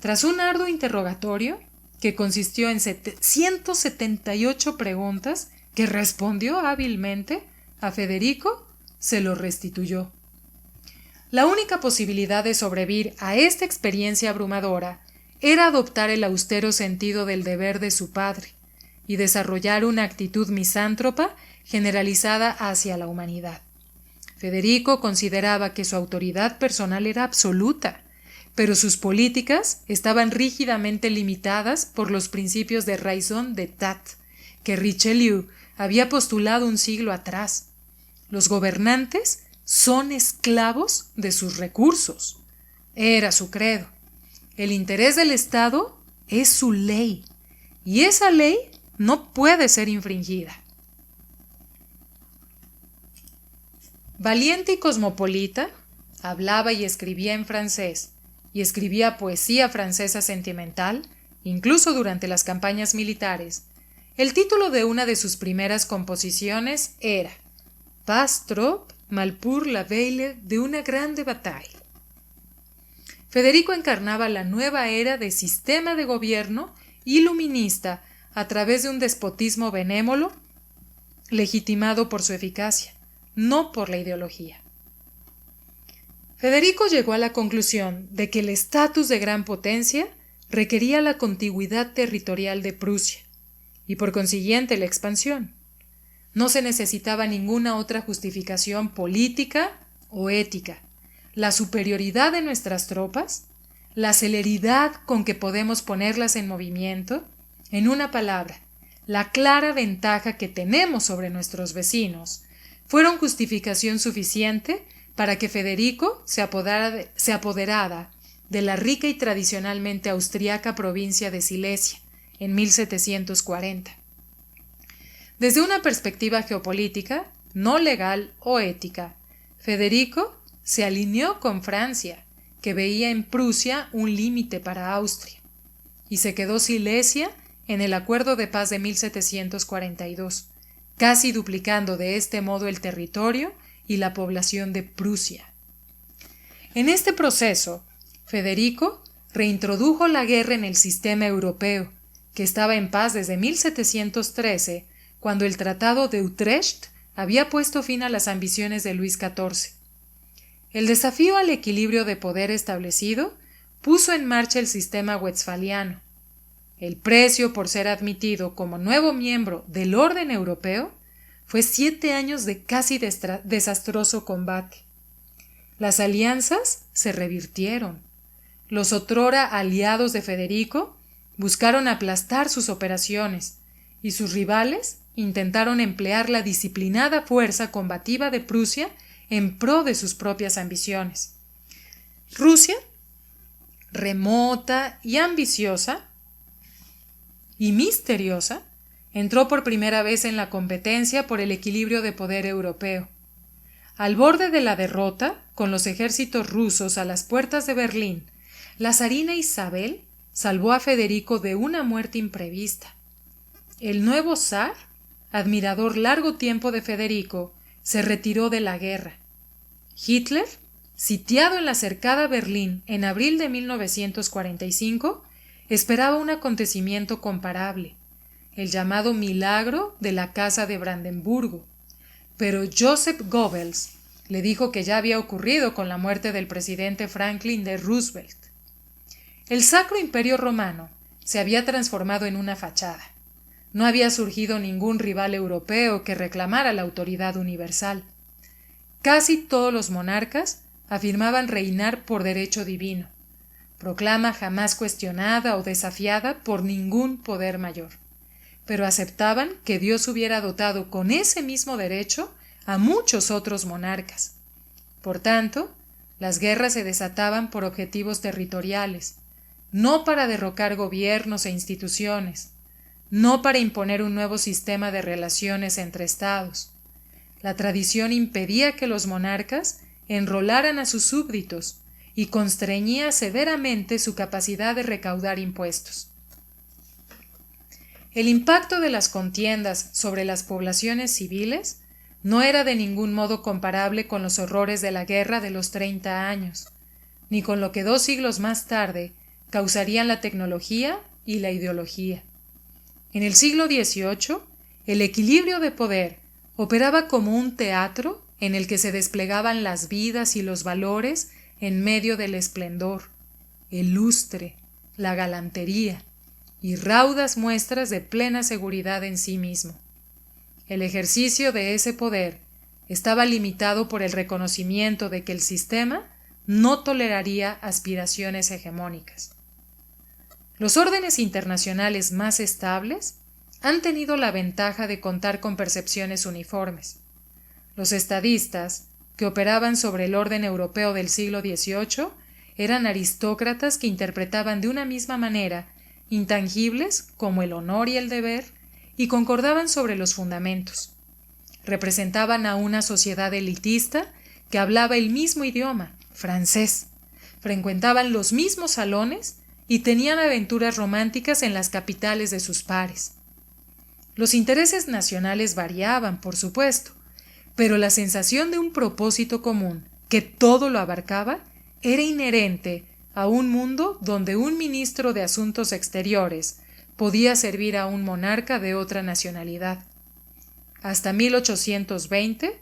Tras un arduo interrogatorio, que consistió en 178 preguntas que respondió hábilmente, a Federico se lo restituyó. La única posibilidad de sobrevivir a esta experiencia abrumadora era adoptar el austero sentido del deber de su padre y desarrollar una actitud misántropa generalizada hacia la humanidad. Federico consideraba que su autoridad personal era absoluta, pero sus políticas estaban rígidamente limitadas por los principios de raison d'etat que Richelieu había postulado un siglo atrás. Los gobernantes son esclavos de sus recursos. Era su credo. El interés del Estado es su ley, y esa ley no puede ser infringida. Valiente y cosmopolita, hablaba y escribía en francés, y escribía poesía francesa sentimental, incluso durante las campañas militares. El título de una de sus primeras composiciones era Pas trop mal pour la veille de una grande bataille. Federico encarnaba la nueva era de sistema de gobierno iluminista a través de un despotismo benévolo legitimado por su eficacia, no por la ideología. Federico llegó a la conclusión de que el estatus de gran potencia requería la contigüidad territorial de Prusia y por consiguiente la expansión. No se necesitaba ninguna otra justificación política o ética. La superioridad de nuestras tropas, la celeridad con que podemos ponerlas en movimiento, en una palabra, la clara ventaja que tenemos sobre nuestros vecinos, fueron justificación suficiente para que Federico se apoderara de la rica y tradicionalmente austriaca provincia de Silesia en 1740. Desde una perspectiva geopolítica, no legal o ética, Federico se alineó con Francia, que veía en Prusia un límite para Austria, y se quedó Silesia en el Acuerdo de Paz de 1742, casi duplicando de este modo el territorio y la población de Prusia. En este proceso, Federico reintrodujo la guerra en el sistema europeo, que estaba en paz desde 1713, cuando el Tratado de Utrecht había puesto fin a las ambiciones de Luis XIV. El desafío al equilibrio de poder establecido puso en marcha el sistema westfaliano. El precio por ser admitido como nuevo miembro del orden europeo fue 7 años de casi desastroso combate. Las alianzas se revirtieron. Los otrora aliados de Federico buscaron aplastar sus operaciones y sus rivales intentaron emplear la disciplinada fuerza combativa de Prusia en pro de sus propias ambiciones. Rusia, remota y ambiciosa y misteriosa, entró por primera vez en la competencia por el equilibrio de poder europeo. Al borde de la derrota, con los ejércitos rusos a las puertas de Berlín, la zarina Isabel salvó a Federico de una muerte imprevista. El nuevo zar, admirador largo tiempo de Federico, se retiró de la guerra. Hitler, sitiado en la cercada Berlín en abril de 1945, esperaba un acontecimiento comparable, el llamado milagro de la Casa de Brandenburgo, pero Joseph Goebbels le dijo que ya había ocurrido con la muerte del presidente Franklin D. Roosevelt. El Sacro Imperio Romano se había transformado en una fachada. No había surgido ningún rival europeo que reclamara la autoridad universal. Casi todos los monarcas afirmaban reinar por derecho divino, proclama jamás cuestionada o desafiada por ningún poder mayor, pero aceptaban que Dios hubiera dotado con ese mismo derecho a muchos otros monarcas. Por tanto, las guerras se desataban por objetivos territoriales, no para derrocar gobiernos e instituciones, no para imponer un nuevo sistema de relaciones entre estados. La tradición impedía que los monarcas enrolaran a sus súbditos y constreñía severamente su capacidad de recaudar impuestos. El impacto de las contiendas sobre las poblaciones civiles no era de ningún modo comparable con los horrores de la guerra de los 30 años, ni con lo que 2 siglos más tarde causarían la tecnología y la ideología. En el siglo XVIII, el equilibrio de poder operaba como un teatro en el que se desplegaban las vidas y los valores en medio del esplendor, el lustre, la galantería y raudas muestras de plena seguridad en sí mismo. El ejercicio de ese poder estaba limitado por el reconocimiento de que el sistema no toleraría aspiraciones hegemónicas. Los órdenes internacionales más estables han tenido la ventaja de contar con percepciones uniformes. Los estadistas, que operaban sobre el orden europeo del siglo XVIII, eran aristócratas que interpretaban de una misma manera intangibles como el honor y el deber y concordaban sobre los fundamentos. Representaban a una sociedad elitista que hablaba el mismo idioma, francés, frecuentaban los mismos salones y tenían aventuras románticas en las capitales de sus pares. Los intereses nacionales variaban, por supuesto, pero la sensación de un propósito común que todo lo abarcaba era inherente a un mundo donde un ministro de Asuntos Exteriores podía servir a un monarca de otra nacionalidad. Hasta 1820,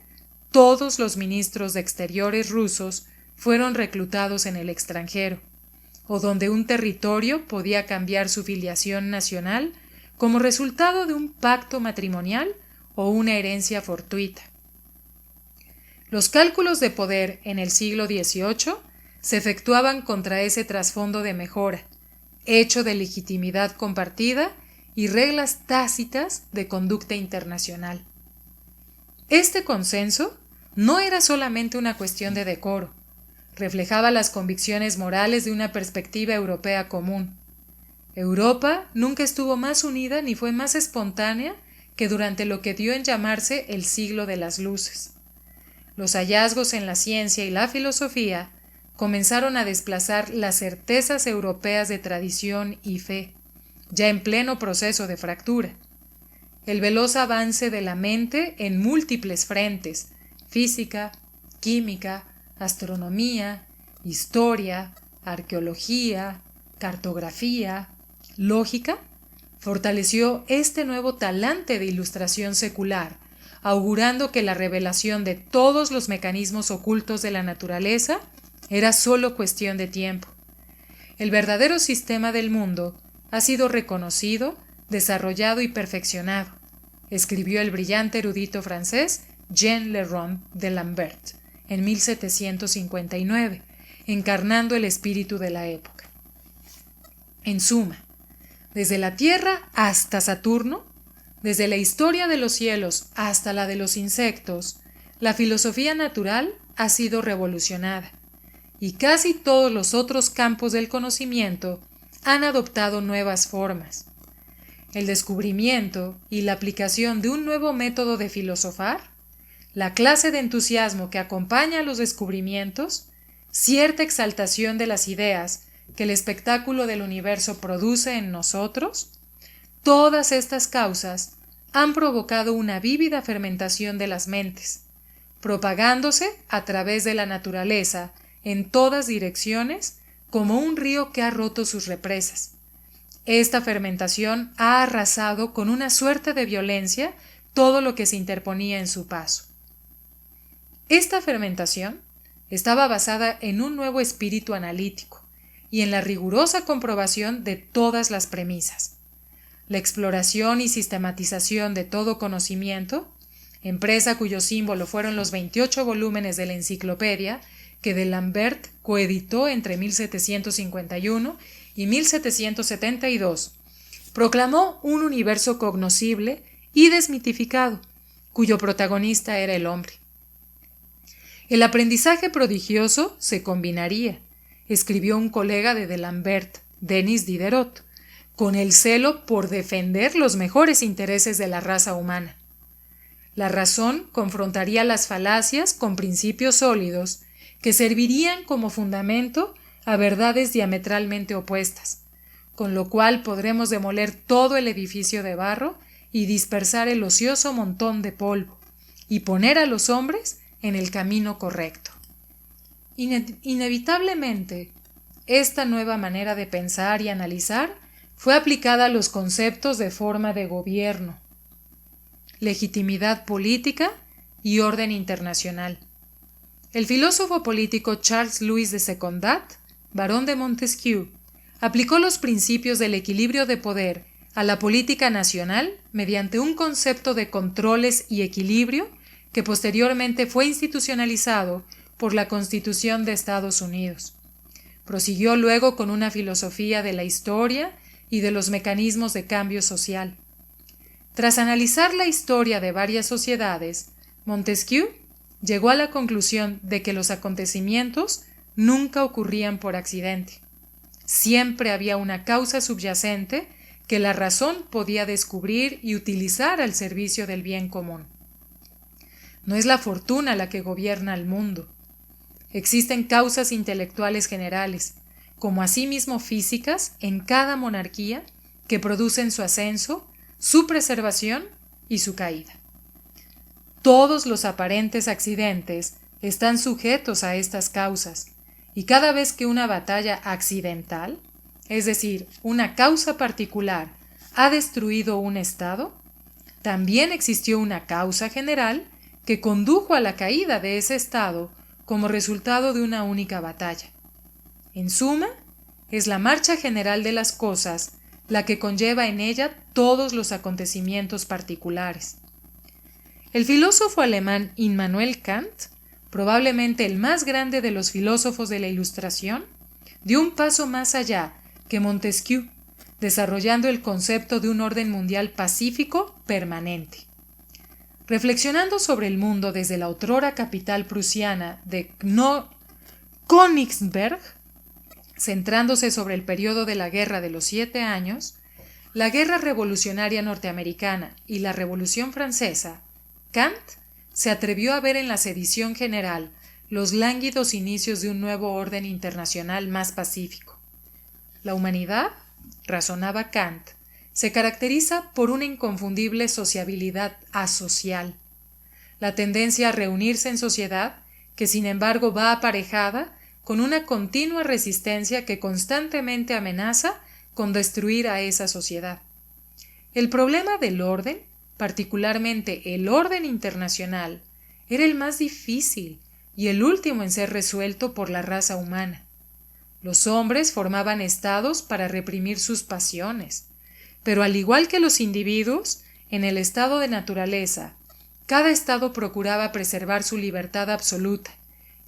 todos los ministros de Exteriores rusos fueron reclutados en el extranjero, o donde un territorio podía cambiar su filiación nacional como resultado de un pacto matrimonial o una herencia fortuita. Los cálculos de poder en el siglo XVIII se efectuaban contra ese trasfondo de mejora, hecho de legitimidad compartida y reglas tácitas de conducta internacional. Este consenso no era solamente una cuestión de decoro, reflejaba las convicciones morales de una perspectiva europea común. Europa nunca estuvo más unida ni fue más espontánea que durante lo que dio en llamarse el siglo de las luces. Los hallazgos en la ciencia y la filosofía comenzaron a desplazar las certezas europeas de tradición y fe, ya en pleno proceso de fractura. El veloz avance de la mente en múltiples frentes, física, química, astronomía, historia, arqueología, cartografía, lógica, fortaleció este nuevo talante de ilustración secular, augurando que la revelación de todos los mecanismos ocultos de la naturaleza era solo cuestión de tiempo. El verdadero sistema del mundo ha sido reconocido, desarrollado y perfeccionado, escribió el brillante erudito francés Jean Le Rond de Lambert en 1759, encarnando el espíritu de la época. En suma, desde la Tierra hasta Saturno, desde la historia de los cielos hasta la de los insectos, la filosofía natural ha sido revolucionada, y casi todos los otros campos del conocimiento han adoptado nuevas formas. El descubrimiento y la aplicación de un nuevo método de filosofar, la clase de entusiasmo que acompaña a los descubrimientos, cierta exaltación de las ideas que el espectáculo del universo produce en nosotros, todas estas causas han provocado una vívida fermentación de las mentes, propagándose a través de la naturaleza en todas direcciones como un río que ha roto sus represas. Esta fermentación ha arrasado con una suerte de violencia todo lo que se interponía en su paso. Esta fermentación estaba basada en un nuevo espíritu analítico y en la rigurosa comprobación de todas las premisas. La exploración y sistematización de todo conocimiento, empresa cuyo símbolo fueron los 28 volúmenes de la enciclopedia que de Lambert coeditó entre 1751 y 1772, proclamó un universo cognoscible y desmitificado, cuyo protagonista era el hombre. El aprendizaje prodigioso se combinaría, escribió un colega de Lambert, Denis Diderot, con el celo por defender los mejores intereses de la raza humana. La razón confrontaría las falacias con principios sólidos que servirían como fundamento a verdades diametralmente opuestas, con lo cual podremos demoler todo el edificio de barro y dispersar el ocioso montón de polvo, y poner a los hombres en el camino correcto. Inevitablemente, esta nueva manera de pensar y analizar fue aplicada a los conceptos de forma de gobierno, legitimidad política y orden internacional. El filósofo político Charles Louis de Secondat, barón de Montesquieu, aplicó los principios del equilibrio de poder a la política nacional mediante un concepto de controles y equilibrio que posteriormente fue institucionalizado por la Constitución de Estados Unidos. Prosiguió luego con una filosofía de la historia y de los mecanismos de cambio social. Tras analizar la historia de varias sociedades, Montesquieu llegó a la conclusión de que los acontecimientos nunca ocurrían por accidente. Siempre había una causa subyacente que la razón podía descubrir y utilizar al servicio del bien común. No es la fortuna la que gobierna al mundo. Existen causas intelectuales generales, como asimismo físicas, en cada monarquía que producen su ascenso, su preservación y su caída. Todos los aparentes accidentes están sujetos a estas causas, y cada vez que una batalla accidental, es decir, una causa particular, ha destruido un estado, también existió una causa general que condujo a la caída de ese estado como resultado de una única batalla. En suma, es la marcha general de las cosas la que conlleva en ella todos los acontecimientos particulares. El filósofo alemán Immanuel Kant, probablemente el más grande de los filósofos de la Ilustración, dio un paso más allá que Montesquieu, desarrollando el concepto de un orden mundial pacífico permanente. Reflexionando sobre el mundo desde la otrora capital prusiana de Königsberg, centrándose sobre el periodo de la Guerra de los 7 Años, la Guerra Revolucionaria Norteamericana y la Revolución Francesa, Kant se atrevió a ver en la sedición general los lánguidos inicios de un nuevo orden internacional más pacífico. La humanidad, razonaba Kant, se caracteriza por una inconfundible sociabilidad asocial, la tendencia a reunirse en sociedad que sin embargo va aparejada con una continua resistencia que constantemente amenaza con destruir a esa sociedad. El problema del orden, particularmente el orden internacional, era el más difícil y el último en ser resuelto por la raza humana. Los hombres formaban estados para reprimir sus pasiones, pero al igual que los individuos, en el estado de naturaleza, cada estado procuraba preservar su libertad absoluta,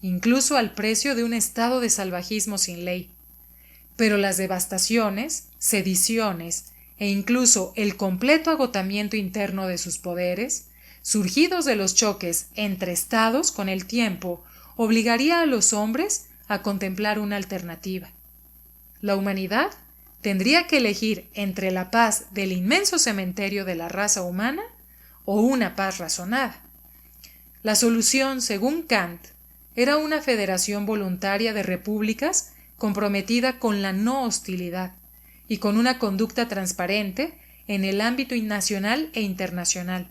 incluso al precio de un estado de salvajismo sin ley. Pero las devastaciones, sediciones e incluso el completo agotamiento interno de sus poderes, surgidos de los choques entre estados con el tiempo, obligaría a los hombres a contemplar una alternativa. La humanidad tendría que elegir entre la paz del inmenso cementerio de la raza humana o una paz razonada. La solución, según Kant, era una federación voluntaria de repúblicas comprometida con la no hostilidad y con una conducta transparente en el ámbito nacional e internacional.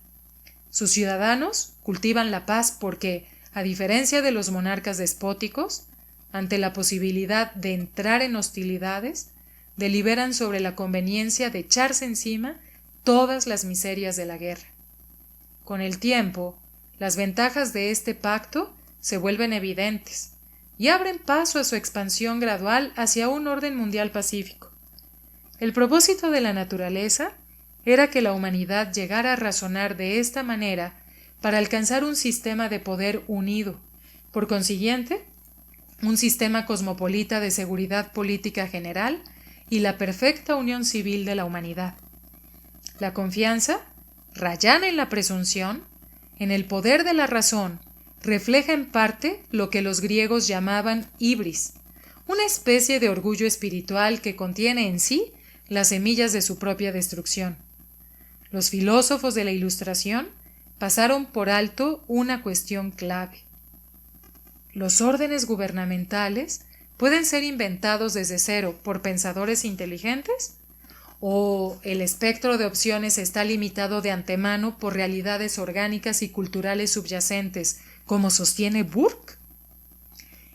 Sus ciudadanos cultivan la paz porque, a diferencia de los monarcas despóticos, ante la posibilidad de entrar en hostilidades, deliberan sobre la conveniencia de echarse encima todas las miserias de la guerra. Con el tiempo, las ventajas de este pacto se vuelven evidentes y abren paso a su expansión gradual hacia un orden mundial pacífico. El propósito de la naturaleza era que la humanidad llegara a razonar de esta manera para alcanzar un sistema de poder unido, por consiguiente, un sistema cosmopolita de seguridad política general y la perfecta unión civil de la humanidad. La confianza, rayana en la presunción, en el poder de la razón, refleja en parte lo que los griegos llamaban hibris, una especie de orgullo espiritual que contiene en sí las semillas de su propia destrucción. Los filósofos de la Ilustración pasaron por alto una cuestión clave. ¿Los órdenes gubernamentales pueden ser inventados desde cero por pensadores inteligentes? ¿O el espectro de opciones está limitado de antemano por realidades orgánicas y culturales subyacentes, como sostiene Burke?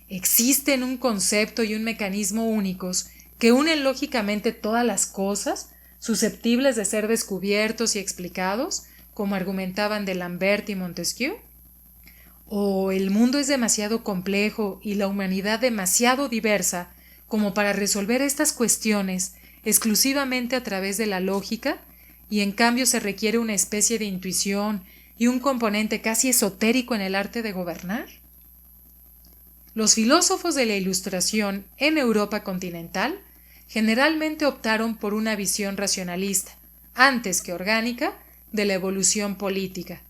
¿Existen un concepto y un mecanismo únicos que unen lógicamente todas las cosas, susceptibles de ser descubiertos y explicados, como argumentaban D'Alembert y Montesquieu? ¿O el mundo es demasiado complejo y la humanidad demasiado diversa como para resolver estas cuestiones exclusivamente a través de la lógica, y en cambio se requiere una especie de intuición y un componente casi esotérico en el arte de gobernar? Los filósofos de la Ilustración en Europa continental generalmente optaron por una visión racionalista, antes que orgánica, de la evolución política.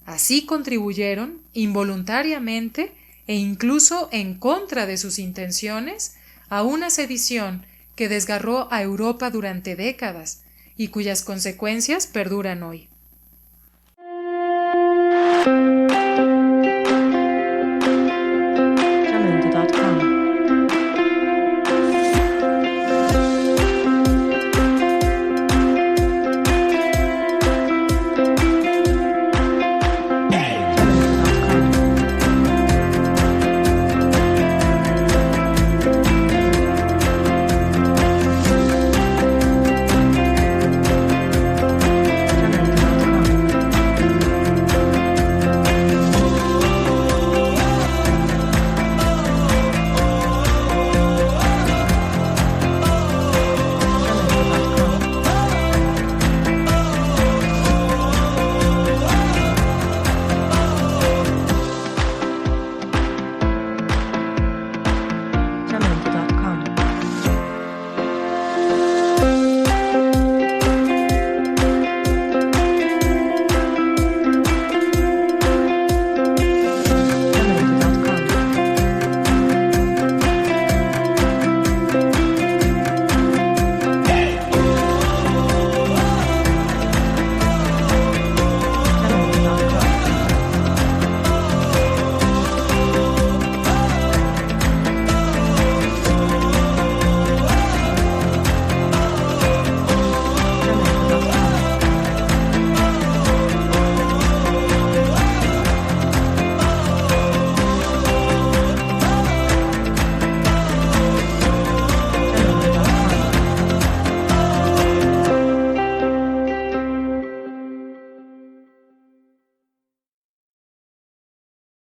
Así contribuyeron, involuntariamente e incluso en contra de sus intenciones, a una sedición que desgarró a Europa durante décadas y cuyas consecuencias perduran hoy.